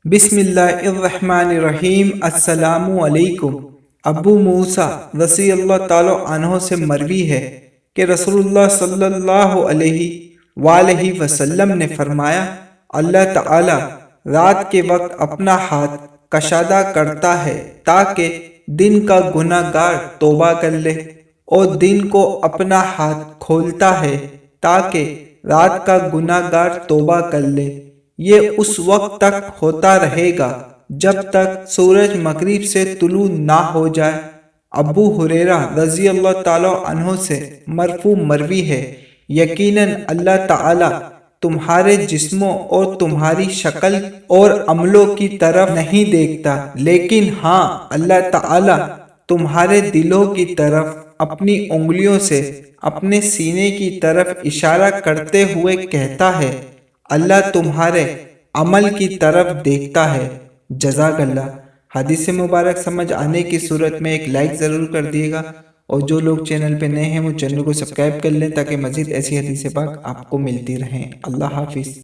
بسم اللہ الرحمن الرحیم۔ السلام علیکم۔ ابو موسیٰ رضی اللہ تعالی عنہ سے مروی ہے کہ رسول اللہ صلی اللہ علیہ وآلہ وسلم نے فرمایا، اللہ تعالی رات کے وقت اپنا ہاتھ کشادہ کرتا ہے تاکہ دن کا گناہ گار توبہ کر لے، اور دن کو اپنا ہاتھ کھولتا ہے تاکہ رات کا گناہ گار توبہ کر لے۔ یہ اس وقت تک ہوتا رہے گا جب تک سورج مغرب سے طلوع نہ ہو جائے۔ ابو ہریرہ رضی اللہ تعالی عنہ سے مرفوع مروی ہے، یقیناً اللہ تعالی تمہارے جسموں اور تمہاری شکل اور عملوں کی طرف نہیں دیکھتا، لیکن ہاں اللہ تعالی تمہارے دلوں کی طرف اپنی انگلیوں سے اپنے سینے کی طرف اشارہ کرتے ہوئے کہتا ہے، اللہ تمہارے عمل کی طرف دیکھتا ہے۔ جزاک اللہ۔ حدیث مبارک سمجھ آنے کی صورت میں ایک لائک ضرور کر دیے گا، اور جو لوگ چینل پہ نئے ہیں وہ چینل کو سبسکرائب کر لیں تاکہ مزید ایسی حدیث پاک آپ کو ملتی رہیں۔ اللہ حافظ۔